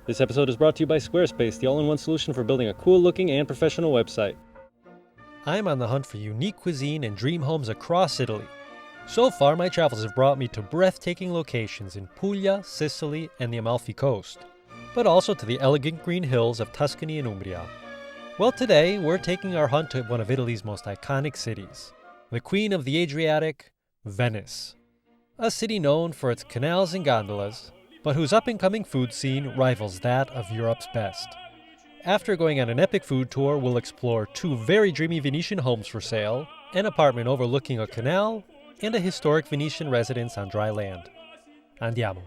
This episode is brought to you by Squarespace, the all-in-one solution for building a cool-looking and professional website. I'm on the hunt for unique cuisine and dream homes across Italy. So far, my travels have brought me to breathtaking locations in Puglia, Sicily, and the Amalfi Coast, but also to the elegant green hills of Tuscany and Umbria. Well, today, we're taking our hunt to one of Italy's most iconic cities, the Queen of the Adriatic, Venice. A city known for its canals and gondolas, but whose up-and-coming food scene rivals that of Europe's best. After going on an epic food tour, we'll explore two very dreamy Venetian homes for sale, an apartment overlooking a canal, and a historic Venetian residence on dry land. Andiamo.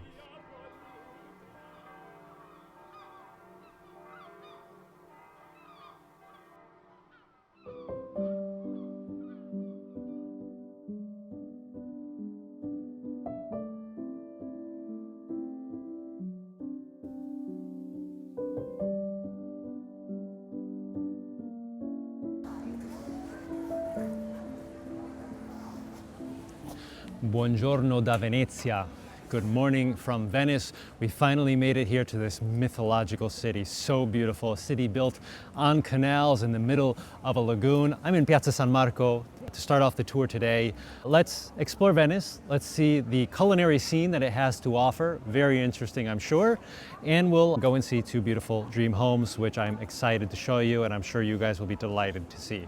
Buongiorno da Venezia. Good morning from Venice. We finally made it here to this mythological city. So beautiful, a city built on canals in the middle of a lagoon. I'm in Piazza San Marco to start off the tour today. Let's explore Venice. Let's see the culinary scene that it has to offer. Very interesting, I'm sure. And we'll go and see two beautiful dream homes, which I'm excited to show you, and I'm sure you guys will be delighted to see.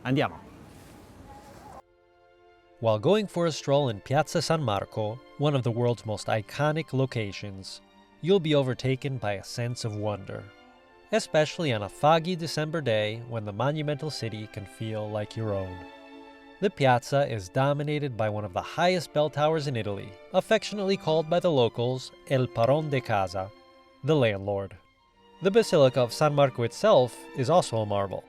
Andiamo. While going for a stroll in Piazza San Marco, one of the world's most iconic locations, you'll be overtaken by a sense of wonder, especially on a foggy December day when the monumental city can feel like your own. The piazza is dominated by one of the highest bell towers in Italy, affectionately called by the locals El Paron de Casa, the landlord. The Basilica of San Marco itself is also a marvel,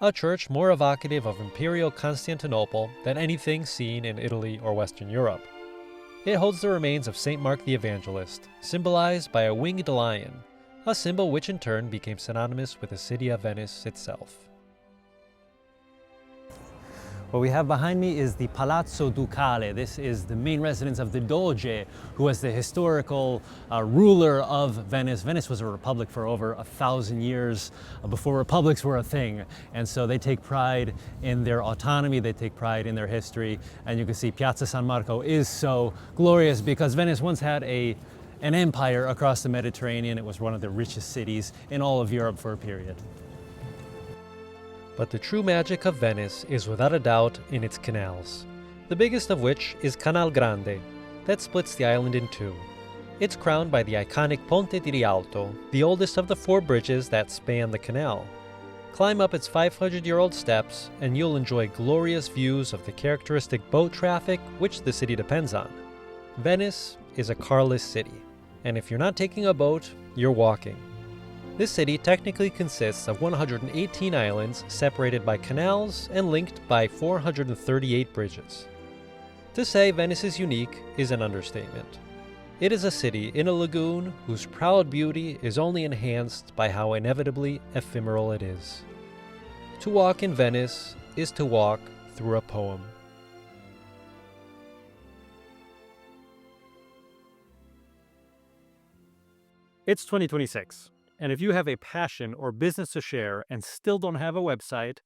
a church more evocative of Imperial Constantinople than anything seen in Italy or Western Europe. It holds the remains of St. Mark the Evangelist, symbolized by a winged lion, a symbol which in turn became synonymous with the city of Venice itself. What we have behind me is the Palazzo Ducale. This is the main residence of the Doge, who was the historical ruler of Venice. Venice was a republic for over 1,000 years before republics were a thing. And so they take pride in their autonomy, they take pride in their history. And you can see Piazza San Marco is so glorious because Venice once had an empire across the Mediterranean. It was one of the richest cities in all of Europe for a period. But the true magic of Venice is without a doubt in its canals, the biggest of which is Canal Grande, that splits the island in two. It's crowned by the iconic Ponte di Rialto, the oldest of the four bridges that span the canal. Climb up its 500-year-old steps and you'll enjoy glorious views of the characteristic boat traffic which the city depends on. Venice is a carless city, and if you're not taking a boat, you're walking. This city technically consists of 118 islands separated by canals and linked by 438 bridges. To say Venice is unique is an understatement. It is a city in a lagoon whose proud beauty is only enhanced by how inevitably ephemeral it is. To walk in Venice is to walk through a poem. It's 2026. And if you have a passion or business to share and still don't have a website,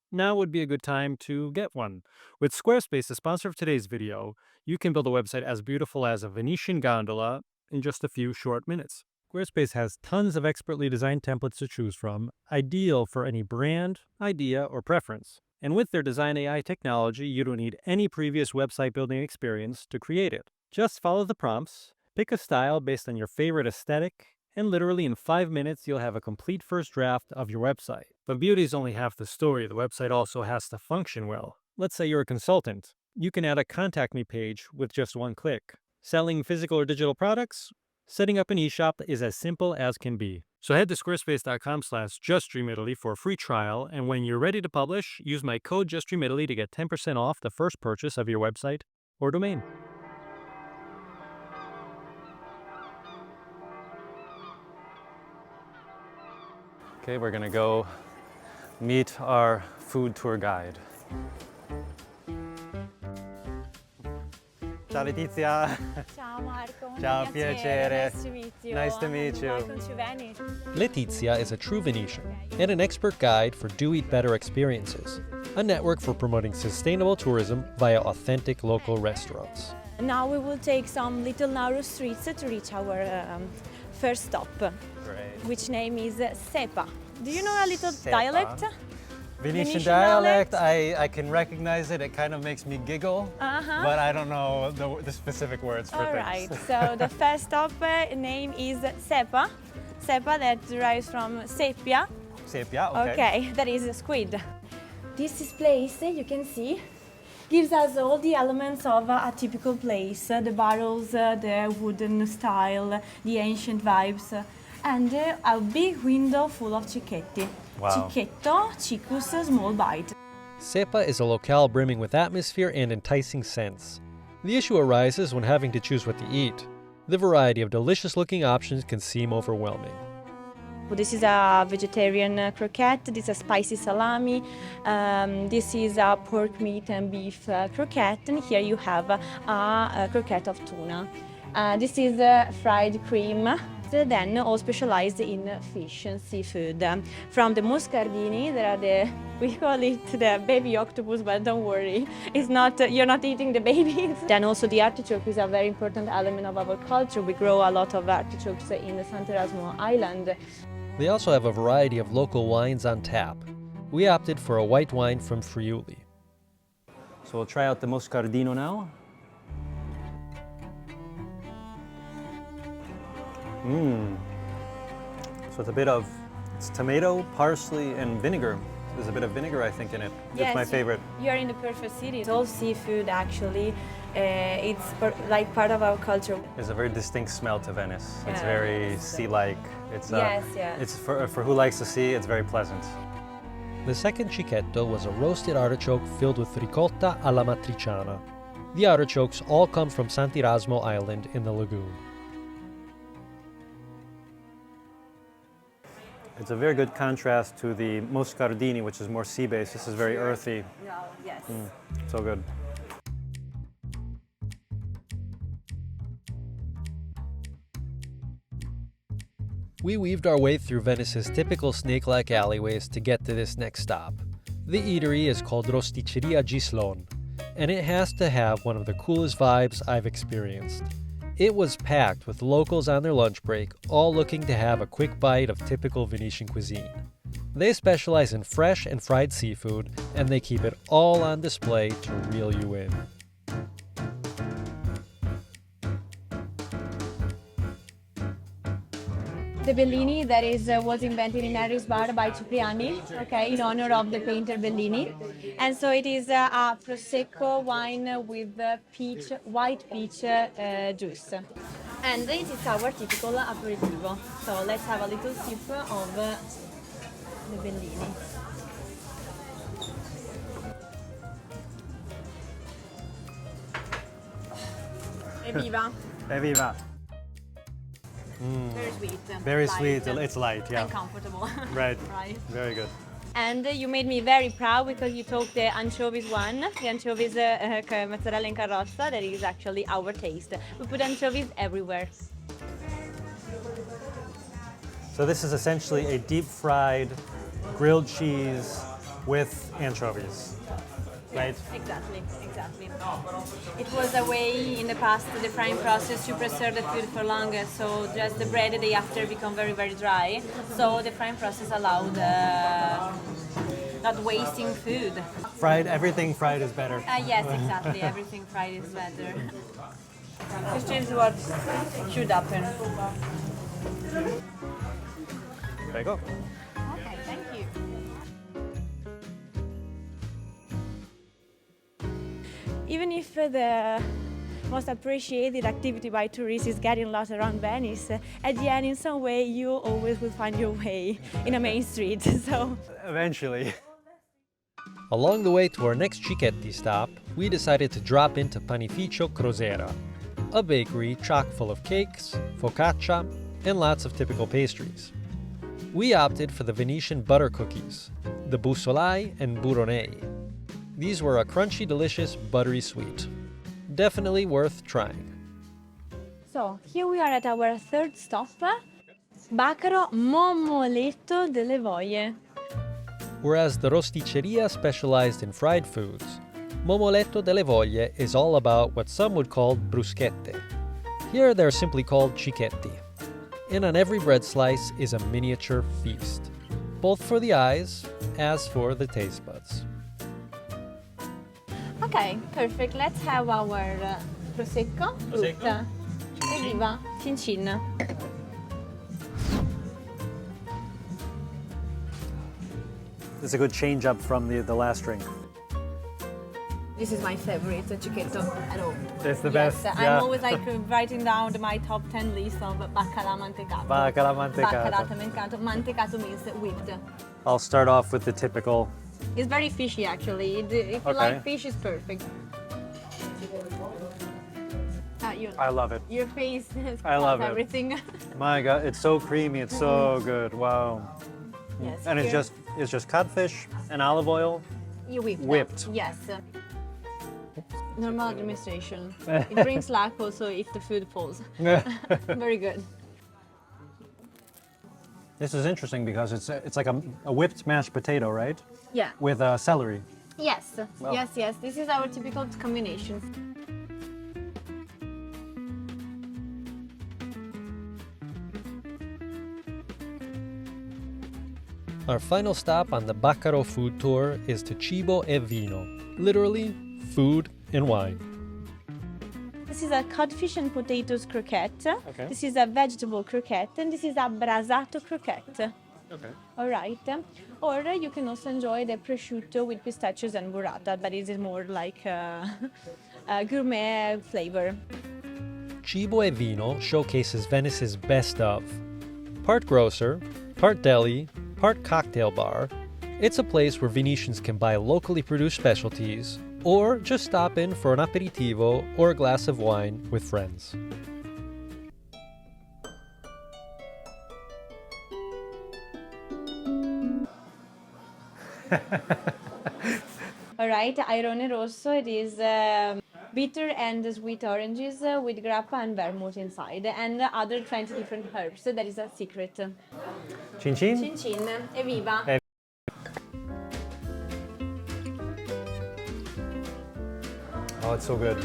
now would be a good time to get one. With Squarespace, the sponsor of today's video, you can build a website as beautiful as a Venetian gondola in just a few short minutes. Squarespace has tons of expertly designed templates to choose from, ideal for any brand, idea, or preference. And with their Design AI technology, you don't need any previous website building experience to create it. Just follow the prompts, pick a style based on your favorite aesthetic, and literally in 5 minutes, you'll have a complete first draft of your website. But beauty is only half the story. The website also has to function well. Let's say you're a consultant. You can add a contact me page with just one click. Selling physical or digital products? Setting up an e-shop is as simple as can be. So head to squarespace.com/JustDreamItaly for a free trial, and when you're ready to publish, use my code JustDreamItaly to get 10% off the first purchase of your website or domain. Okay, we're gonna go meet our food tour guide. Ciao Letizia! Ciao Marco! Ciao, piacere. Nice to meet you. Nice to meet you. Welcome to Venice. Letizia is a true Venetian and an expert guide for Do Eat Better experiences, a network for promoting sustainable tourism via authentic local restaurants. Now we will take some little narrow streets to reach our first stop, Great. which name is Sepa. Do you know a little Sepa. dialect? Venetian dialect, I can recognize it. It kind of makes me giggle, but I don't know the specific words for All things. right, so the first stop name is Sepa. Sepa, that derives from sepia. Sepia, okay. Okay, that is a squid. This place, you can see, gives us all the elements of a typical place. The barrels, the wooden style, the ancient vibes, and a big window full of cicchetti. Wow. Cicchetto, cicus, small bite. Sepa is a locale brimming with atmosphere and enticing scents. The issue arises when having to choose what to eat. The variety of delicious-looking options can seem overwhelming. This is a vegetarian croquette, this is a spicy salami, this is a pork meat and beef croquette, and here you have a croquette of tuna. This is fried cream, then all specialized in fish and seafood. From the muscardini, there are we call it the baby octopus, but don't worry, it's not, you're not eating the babies. Then also the artichoke is a very important element of our culture. We grow a lot of artichokes in the Sant'Erasmo Island. They also have a variety of local wines on tap. We opted for a white wine from Friuli. So we'll try out the Moscardino now. So it's tomato, parsley, and vinegar. There's a bit of vinegar, I think, in it. Yes, It's my favorite. You're in the perfect city. It's all seafood, actually. It's like part of our culture. There's a very distinct smell to Venice. It's Yeah, very yes. sea-like. It's Yes, yeah. It's for who likes the sea. It's very pleasant. The second cicchetto was a roasted artichoke filled with ricotta alla matriciana. The artichokes all come from Sant'Erasmo Island in the lagoon. It's a very good contrast to the Moscardini, which is more sea-based. This is very earthy. Yes. So good. We weaved our way through Venice's typical snake-like alleyways to get to this next stop. The eatery is called Rosticceria Gislon, and it has to have one of the coolest vibes I've experienced. It was packed with locals on their lunch break, all looking to have a quick bite of typical Venetian cuisine. They specialize in fresh and fried seafood, and they keep it all on display to reel you in. The Bellini, that was invented in Harry's Bar by Cipriani, okay, in honor of the painter Bellini. And so it is a Prosecco wine with white peach juice. And this is our typical aperitivo. So let's have a little sip of the Bellini. Evviva! Evviva! Very sweet. Very light, sweet. It's light, yeah. and comfortable. Right. Right. Very good. And you made me very proud because you took the anchovies one, the anchovies mozzarella in carrozza, that is actually our taste. We put anchovies everywhere. So this is essentially a deep-fried grilled cheese with anchovies, right? Exactly. It was a way in the past, the frying process, to preserve the food for longer, so just the bread the day after become very, very dry. So the frying process allowed not wasting food. Everything fried is better. Yes, exactly. Everything fried is better. Which is what should happen. There you go. Okay, thank you. Even if the most appreciated activity by tourists is getting lost around Venice, at the end, in some way, you always will find your way in a main street. So Eventually. Along the way to our next cicchetti stop, we decided to drop into Panificio Crosera, a bakery chock full of cakes, focaccia, and lots of typical pastries. We opted for the Venetian butter cookies, the bussolai and buronei. These were a crunchy, delicious, buttery sweet. Definitely worth trying. So here we are at our third stop, Baccaro Momoleto delle Voie. Whereas the Rosticceria specialized in fried foods, Momoleto delle Voie is all about what some would call bruschette. Here they're simply called cicchetti. And on every bread slice is a miniature feast, both for the eyes as for the taste buds. Okay, perfect. Let's have our prosecco. Prosecco. Evviva, cin cin. It's a good change up from the last drink. This is my favorite cicchetto at all. It's the Yes, best. I'm always like writing down my top 10 list of baccalà mantecato. Baccalà mantecato. Baccalà mantecato. Mantecato means whipped. I'll start off with the typical. It's very fishy actually. If you like fish, it's perfect. I love it. Your face has I love it. everything. My God, it's so creamy. It's so good. Wow. Yes. And here it's just codfish and olive oil. you whipped. Yes. Normal administration. It brings luck also if the food falls. Very good. This is interesting because it's like a whipped mashed potato, right? Yeah. With celery. Yes. Wow. Yes. This is our typical combination. Our final stop on the Baccaro food tour is to Cibo e Vino, literally food and wine. This is a codfish and potatoes croquette. Okay. This is a vegetable croquette, and this is a brasato croquette. Okay. All right. Or you can also enjoy the prosciutto with pistachios and burrata, but it is more like a gourmet flavor. Cibo e Vino showcases Venice's best of. Part grocer, part deli, part cocktail bar, it's a place where Venetians can buy locally produced specialties or just stop in for an aperitivo or a glass of wine with friends. All right, Airone Rosso, it is bitter and sweet oranges with grappa and vermouth inside, and other 20 different herbs. That is a secret. Cin cin? Cin cin, evviva! Oh, it's so good.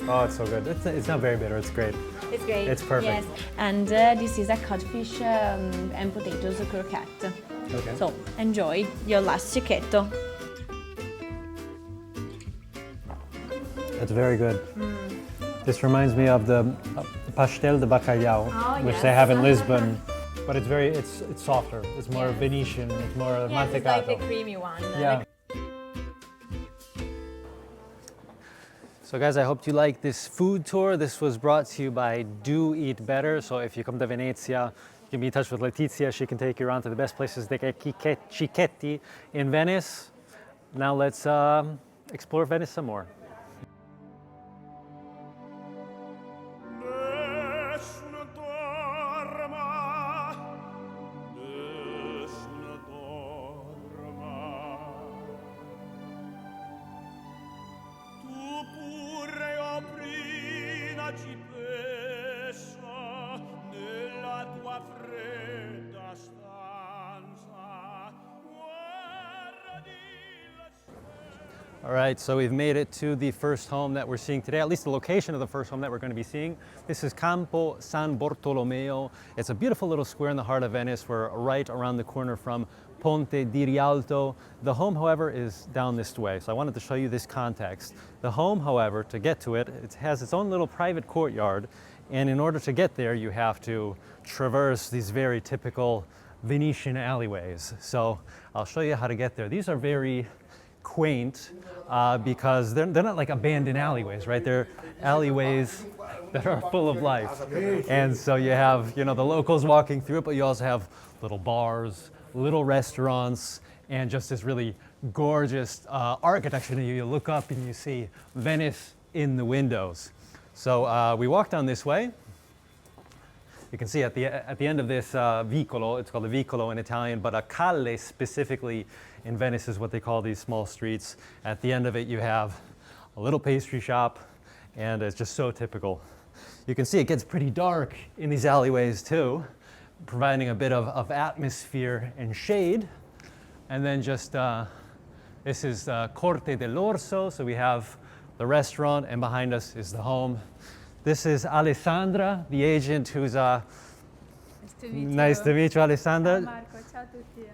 Oh, it's so good. It's not very bitter. It's great. It's great. It's perfect. Yes, and this is a codfish and potatoes croquette. Okay. So enjoy your last cicchetto. It's very good. This reminds me of the pastel de bacalhau, which they have in Lisbon. But it's softer. It's more Venetian. It's more mantecato. It's like the creamy one. Yeah. So guys, I hope you like this food tour. This was brought to you by Do Eat Better. So if you come to Venezia, you can be in touch with Letizia. She can take you around to the best places to get cicchetti in Venice. Now let's explore Venice some more. All right, so we've made it to the first home that we're seeing today, at least the location of the first home that we're going to be seeing. This is Campo San Bartolomeo. It's a beautiful little square in the heart of Venice. We're right around the corner from Ponte di Rialto. The home, however, is down this way, so I wanted to show you this context. The home, however, to get to it, it has its own little private courtyard, and in order to get there, you have to traverse these very typical Venetian alleyways. So I'll show you how to get there. These are very quaint because they're not like abandoned alleyways, right? They're alleyways that are full of life. And so you have, the locals walking through it, but you also have little bars, little restaurants, and just this really gorgeous architecture. You look up and you see Venice in the windows. So we walk down this way. You can see at the end of this vicolo, it's called a vicolo in Italian, but a calle specifically in Venice is what they call these small streets. At the end of it, you have a little pastry shop, and it's just so typical You can see it gets pretty dark in these alleyways too, providing a bit of atmosphere and shade. And then just, this is Corte dell'Orso, so we have the restaurant, and behind us is the home. This is Alessandra, the agent, who's nice to meet you, Alessandra. Marco, ciao a tutti.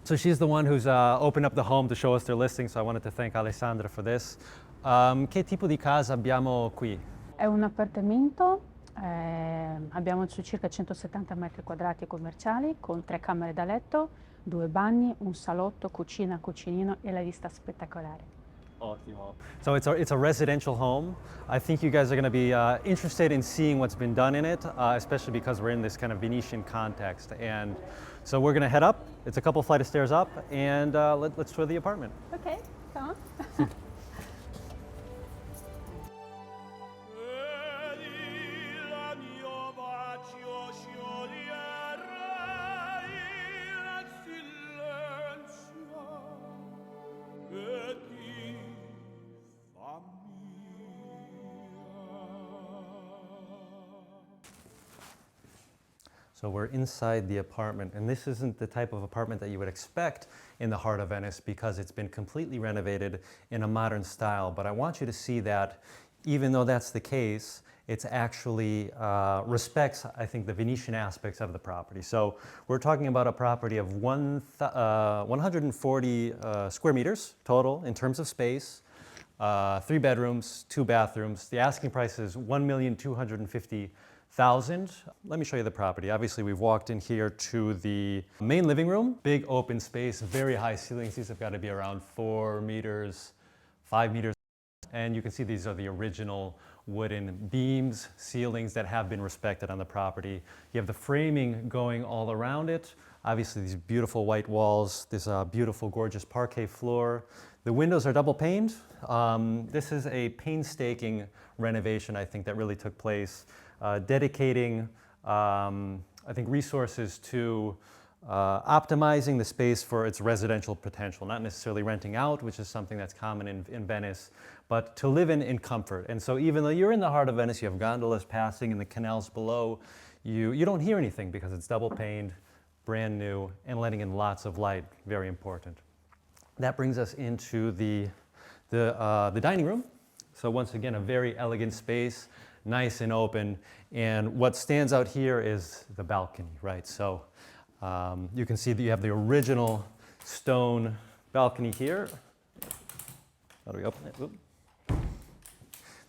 So she's the one who's opened up the home to show us their listing, so I wanted to thank Alessandra for this. Che tipo di casa abbiamo qui? È un appartamento, abbiamo su circa 170 metri quadrati commerciali con 3 camere da letto, 2 bagni, un salotto, cucina, cucinino e la vista spettacolare. Ottimo. So it's a residential home. I think you guys are going to be interested in seeing what's been done in it, especially because we're in this kind of Venetian context. And so we're going to head up. It's a couple flight of stairs up, and let's tour the apartment. Ok, come on. So we're inside the apartment, and this isn't the type of apartment that you would expect in the heart of Venice because it's been completely renovated in a modern style. But I want you to see that even though that's the case, it's actually respects, I think, the Venetian aspects of the property. So we're talking about a property of 140 square meters total in terms of space, 3 bedrooms, 2 bathrooms. The asking price is $1,250,000. Let me show you the property. Obviously, we've walked in here to the main living room. Big open space, very high ceilings. These have got to be around 4 meters, 5 meters. And you can see these are the original wooden beams, ceilings that have been respected on the property. You have the framing going all around it. Obviously, these beautiful white walls, this beautiful, gorgeous parquet floor. The windows are double paned. This is a painstaking renovation, I think, that really took place. Dedicating, I think, resources to optimizing the space for its residential potential, not necessarily renting out, which is something that's common in Venice, but to live in comfort. And so even though you're in the heart of Venice, you have gondolas passing in the canals below, you don't hear anything because it's double paned, brand new, and letting in lots of light, very important. That brings us into the dining room. So once again, a very elegant space, nice and open. And what stands out here is the balcony, right? So you can see that you have the original stone balcony here. How do we open it? Oop.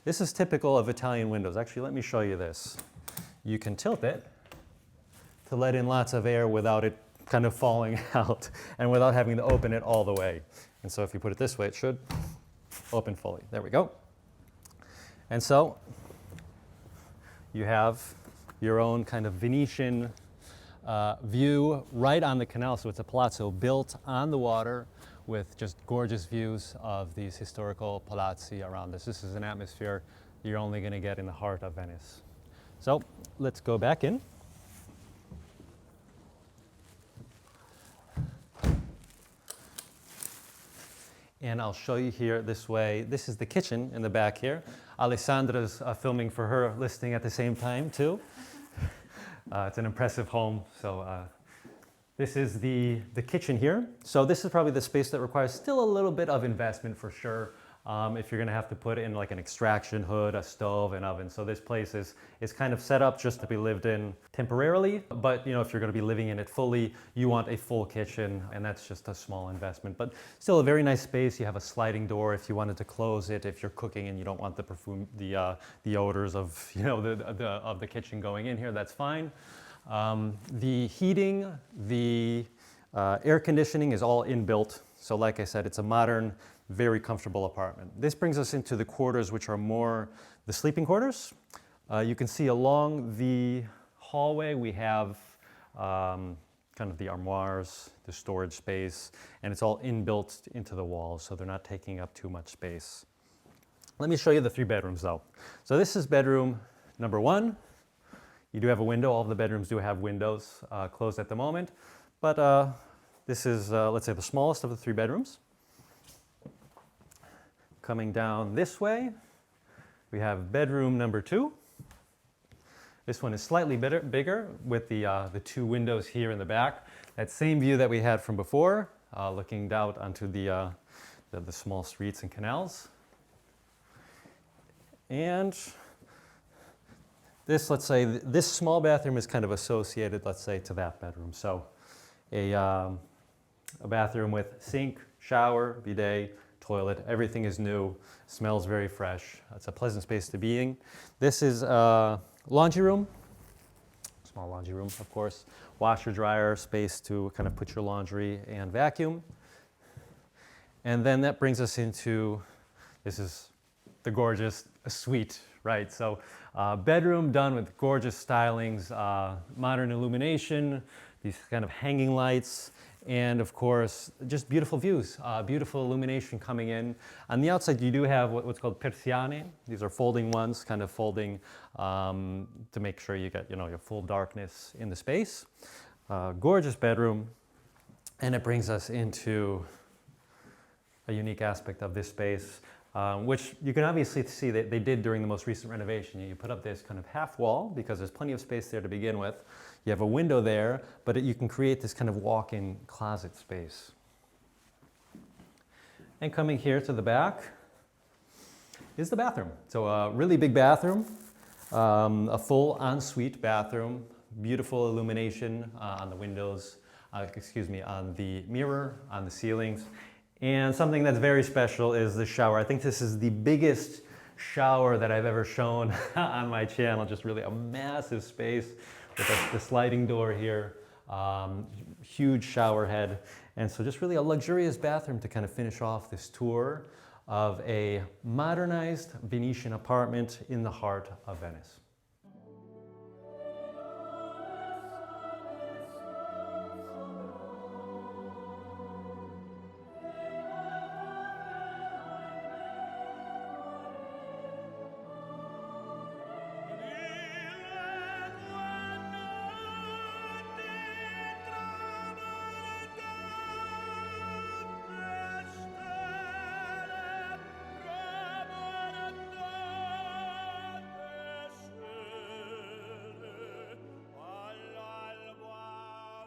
This is typical of Italian windows. Actually, let me show you this. You can tilt it to let in lots of air without it kind of falling out and without having to open it all the way. And so if you put it this way, it should open fully. There we go. And so you have your own kind of Venetian view right on the canal. So it's a palazzo built on the water with just gorgeous views of these historical palazzi around us. This is an atmosphere you're only going to get in the heart of Venice. So let's go back in. And I'll show you here this way. This is the kitchen in the back here. Alessandra's filming for her listing at the same time too. It's an impressive home. So this is the kitchen here. So this is probably the space that requires still a little bit of investment for sure. If you're gonna have to put in like an extraction hood, a stove, an oven. So this place is kind of set up just to be lived in temporarily, but you know, if you're gonna be living in it fully, you want a full kitchen, and that's just a small investment. But still a very nice space. You have a sliding door if you wanted to close it, if you're cooking and you don't want the perfume, the odors of, you know, of the kitchen going in here, that's fine. The heating, the air conditioning is all inbuilt. So like I said, it's a modern, very comfortable apartment. This brings us into the quarters, which are more the sleeping quarters. You can see along the hallway we have kind of the armoires, the storage space, and it's all inbuilt into the walls, so they're not taking up too much space. Let me show you the 3 bedrooms though. So this is bedroom number 1. You do have a window. All of the bedrooms do have windows closed at the moment, but this is, let's say, the smallest of the 3 bedrooms. Coming down this way, we have bedroom number 2. This one is slightly bigger with the two windows here in the back. That same view that we had from before, looking out onto the small streets and canals. And this, let's say, this small bathroom is kind of associated, let's say, to that bedroom. So a bathroom with sink, shower, bidet, toilet, everything is new, smells very fresh. It's a pleasant space to be in. This is a laundry room, small laundry room, of course. Washer, dryer, space to kind of put your laundry and vacuum. And then that brings us into, this is the gorgeous suite, right? So bedroom done with gorgeous stylings, modern illumination, these kind of hanging lights, and of course, just beautiful views, beautiful illumination coming in. On the outside, you do have what's called persiane. These are folding ones, kind of folding to make sure you get, your full darkness in the space. Gorgeous bedroom, and it brings us into a unique aspect of this space, which you can obviously see that they did during the most recent renovation. You put up this kind of half wall because there's plenty of space there to begin with. You have a window there, but you can create this kind of walk-in closet space. And coming here to the back is the bathroom. So a really big bathroom, a full ensuite bathroom, beautiful illumination on the windows, on the mirror, on the ceilings. And something that's very special is the shower. I think this is the biggest shower that I've ever shown on my channel. Just really a massive space with the sliding door here, huge shower head. And so just really a luxurious bathroom to kind of finish off this tour of a modernized Venetian apartment in the heart of Venice.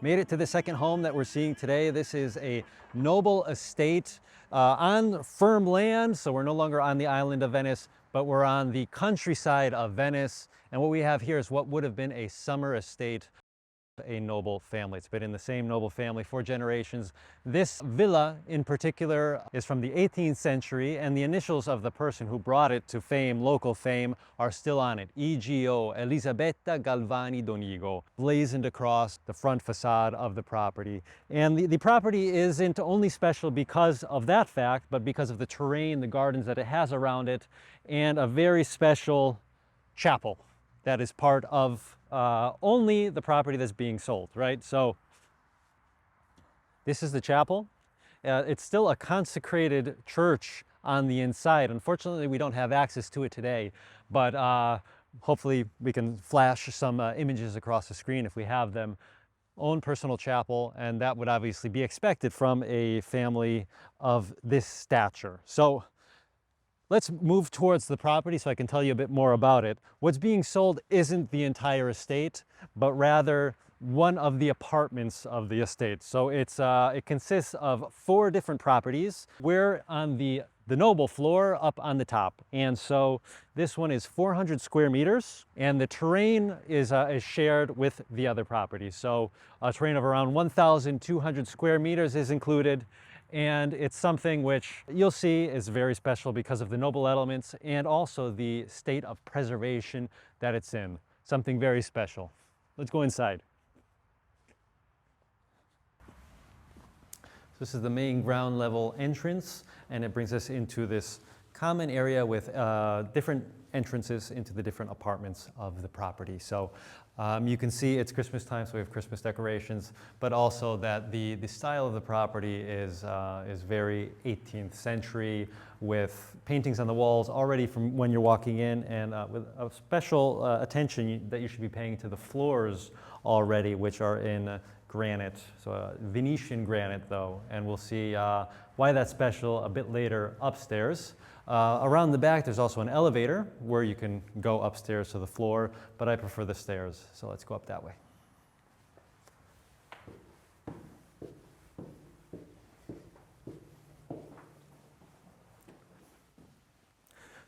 Made it to the second home that we're seeing today. This is a noble estate on firm land, so we're no longer on the island of Venice, but we're on the countryside of Venice. And what we have here is what would have been a summer estate, a noble family. It's been in the same noble family for generations. This villa in particular is from the 18th century, and the initials of the person who brought it to fame, local fame, are still on it. EGO, Elisabetta Galvani Donigo, blazoned across the front facade of the property. And the property isn't only special because of that fact, but because of the terrain, the gardens that it has around it, and a very special chapel that is part of only the property that's being sold, right? So this is the chapel. It's still a consecrated church on the inside. Unfortunately, we don't have access to it today, but hopefully we can flash some images across the screen if we have them. Own personal chapel, and that would obviously be expected from a family of this stature. So let's move towards the property so I can tell you a bit more about it. What's being sold isn't the entire estate, but rather one of the apartments of the estate. So it consists of 4 different properties. We're on the noble floor up on the top. And so this one is 400 square meters, and the terrain is shared with the other properties. So a terrain of around 1,200 square meters is included. And it's something which you'll see is very special because of the noble elements and also the state of preservation that it's in. Something very special. Let's go inside. This is the main ground level entrance, and it brings us into this common area with different entrances into the different apartments of the property. So you can see it's Christmas time, so we have Christmas decorations, but also that the style of the property is very 18th century, with paintings on the walls already from when you're walking in, and with a special attention that you should be paying to the floors already, which are in granite, so Venetian granite though, and we'll see why that's special a bit later upstairs. Around the back there's also an elevator where you can go upstairs to the floor, but I prefer the stairs, so let's go up that way.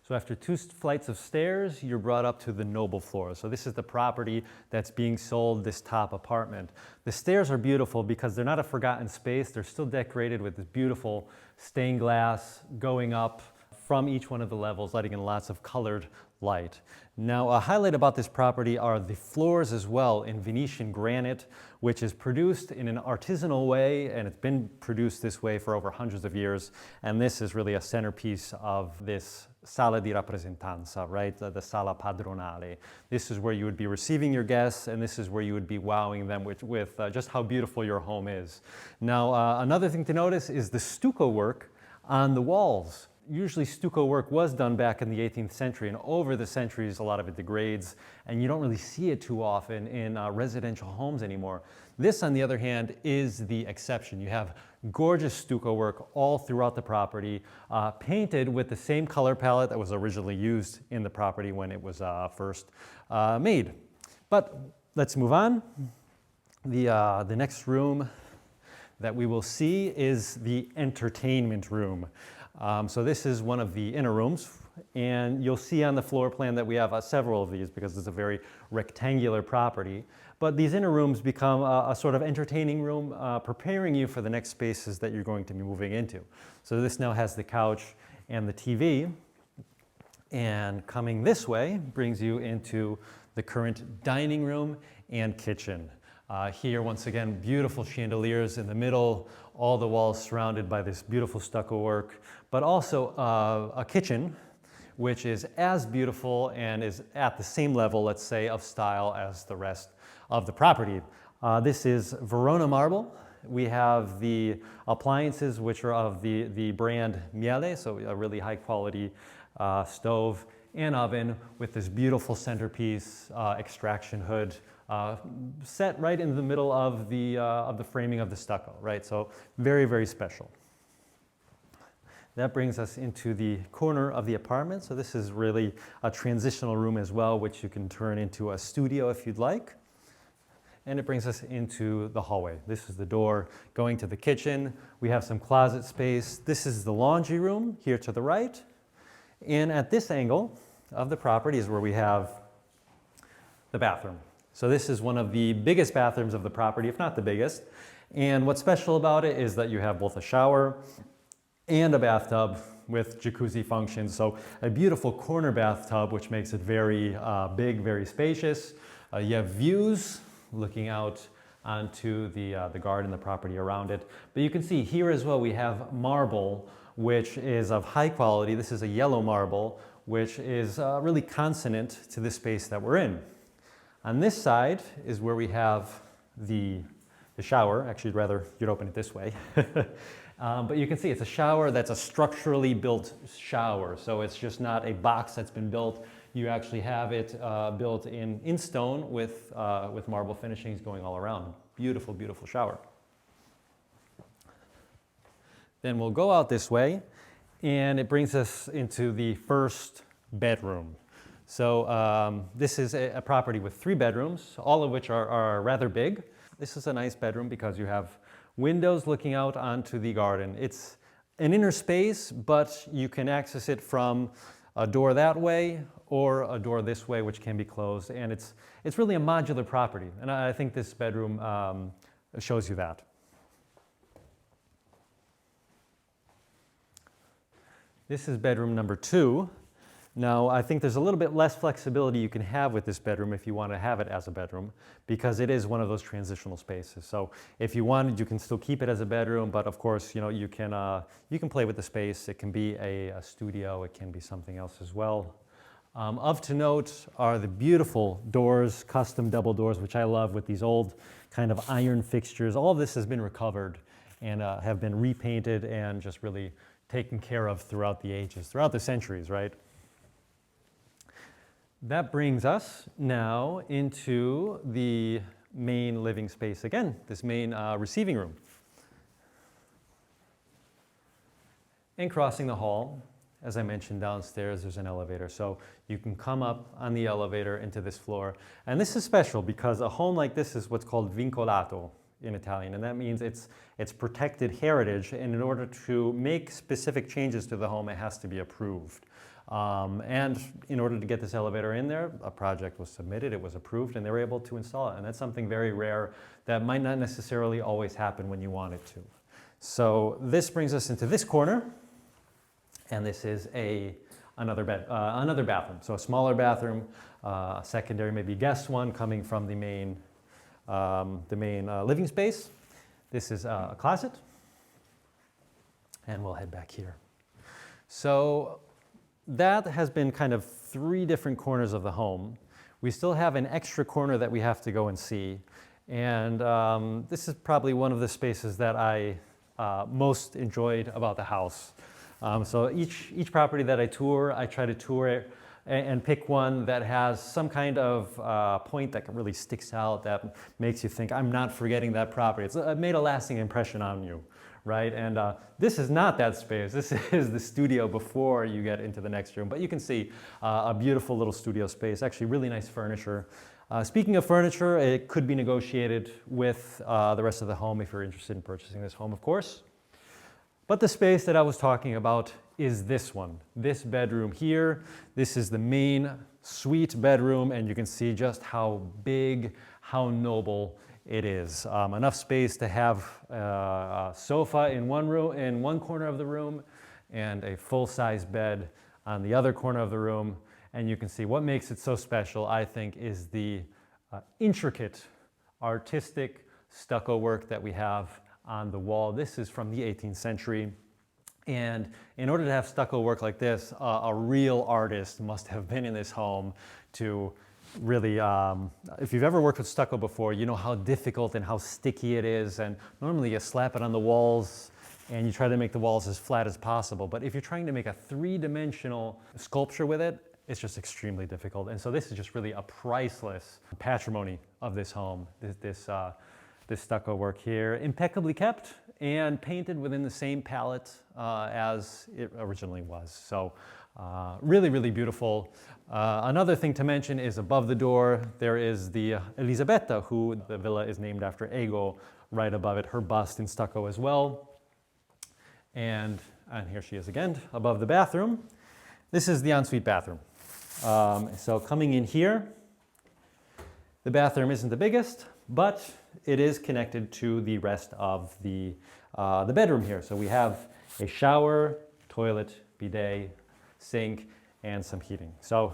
So after 2 flights of stairs, you're brought up to the noble floor. So this is the property that's being sold, this top apartment. The stairs are beautiful because they're not a forgotten space. They're still decorated with this beautiful stained glass going up from each one of the levels, letting in lots of colored light. Now, a highlight about this property are the floors as well in Venetian granite, which is produced in an artisanal way, and it's been produced this way for over hundreds of years. And this is really a centerpiece of this sala di rappresentanza, right? The sala padronale. This is where you would be receiving your guests, and this is where you would be wowing them with just how beautiful your home is. Now, another thing to notice is the stucco work on the walls. Usually stucco work was done back in the 18th century, and over the centuries a lot of it degrades, and you don't really see it too often in residential homes anymore. This, on the other hand, is the exception. You have gorgeous stucco work all throughout the property, painted with the same color palette that was originally used in the property when it was first made. But let's move on. The next room that we will see is the entertainment room. So this is one of the inner rooms, and you'll see on the floor plan that we have several of these because it's a very rectangular property. But these inner rooms become a sort of entertaining room, preparing you for the next spaces that you're going to be moving into. So this now has the couch and the TV, and coming this way brings you into the current dining room and kitchen. Here, once again, beautiful chandeliers in the middle, all the walls surrounded by this beautiful stucco work, but also a kitchen, which is as beautiful and is at the same level, let's say, of style as the rest of the property. This is Verona marble. We have the appliances, which are of the brand Miele, so a really high quality stove and oven with this beautiful centerpiece extraction hood. Set right in the middle of the framing of the stucco, right? So very, very special. That brings us into the corner of the apartment. So this is really a transitional room as well, which you can turn into a studio if you'd like. And it brings us into the hallway. This is the door going to the kitchen. We have some closet space. This is the laundry room here to the right. And at this angle of the property is where we have the bathroom. So this is one of the biggest bathrooms of the property, if not the biggest. And what's special about it is that you have both a shower and a bathtub with jacuzzi functions. So a beautiful corner bathtub, which makes it very big, very spacious. You have views looking out onto the garden, the property around it. But you can see here as well, we have marble, which is of high quality. This is a yellow marble, which is really consonant to the space that we're in. On this side is where we have the shower. Actually, rather, you'd open it this way. But you can see it's a shower that's a structurally built shower. So it's just not a box that's been built. You actually have it built in stone with marble finishings going all around. Beautiful, beautiful shower. Then we'll go out this way, and it brings us into the first bedroom. So this is a property with 3 bedrooms, all of which are rather big. This is a nice bedroom because you have windows looking out onto the garden. It's an inner space, but you can access it from a door that way or a door this way, which can be closed. And it's really a modular property. And I think this bedroom shows you that. This is bedroom number 2. Now, I think there's a little bit less flexibility you can have with this bedroom if you want to have it as a bedroom, because it is one of those transitional spaces. So if you wanted, you can still keep it as a bedroom, but of course, you can play with the space. It can be a studio. It can be something else as well. Of to note are the beautiful doors, custom double doors, which I love, with these old kind of iron fixtures. All of this has been recovered and have been repainted and just really taken care of throughout the ages, throughout the centuries, right? That brings us now into the main living space again, this main receiving room. And crossing the hall, as I mentioned, downstairs there's an elevator. So you can come up on the elevator into this floor. And this is special because a home like this is what's called vincolato in Italian. And that means it's protected heritage. And in order to make specific changes to the home, it has to be approved. And in order to get this elevator in there, a project was submitted, it was approved, and they were able to install it. And that's something very rare that might not necessarily always happen when you want it to. So this brings us into this corner. And this is another bathroom. So a smaller bathroom, a secondary, maybe guest one coming from the main living space. This is a closet. And we'll head back here. So that has been kind of 3 different corners of the home. We still have an extra corner that we have to go and see. And this is probably one of the spaces that I most enjoyed about the house. So each property that I tour, I try to tour it and pick one that has some kind of point that really sticks out, that makes you think, I'm not forgetting that property. It's made a lasting impression on you, right? And this is not that space. This is the studio before you get into the next room. But you can see a beautiful little studio space, actually really nice furniture. Speaking of furniture, it could be negotiated with the rest of the home if you're interested in purchasing this home, of course. But the space that I was talking about is this one, this bedroom here. This is the main suite bedroom, and you can see just how big, how noble it is. Enough space to have a sofa in one corner of the room, and a full-size bed on the other corner of the room. And you can see what makes it so special, I think, is the intricate, artistic stucco work that we have on the wall. This is from the 18th century. And in order to have stucco work like this, a real artist must have been in this home to really, if you've ever worked with stucco before, you know how difficult and how sticky it is. And normally you slap it on the walls and you try to make the walls as flat as possible. But if you're trying to make a 3-dimensional sculpture with it, it's just extremely difficult. And so this is just really a priceless patrimony of this home, this stucco work here, impeccably kept and painted within the same palette as it originally was. So really, really beautiful. Another thing to mention is above the door, there is the Elisabetta, who the villa is named after, Ego, right above it, her bust in stucco as well. And here she is again, above the bathroom. This is the ensuite bathroom. So coming in here, the bathroom isn't the biggest, but it is connected to the rest of the bedroom here. So we have a shower, toilet, bidet, sink, and some heating. So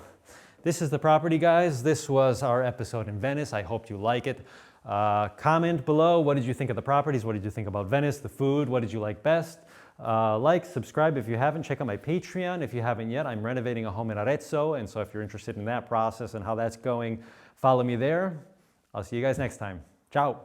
this is the property, guys. This was our episode in Venice. I hope you like it. Comment below, what did you think of the properties? What did you think about Venice, the food? What did you like best? Like, subscribe if you haven't. Check out my Patreon if you haven't yet. I'm renovating a home in Arezzo, and so if you're interested in that process and how that's going, follow me there. I'll see you guys next time. Ciao.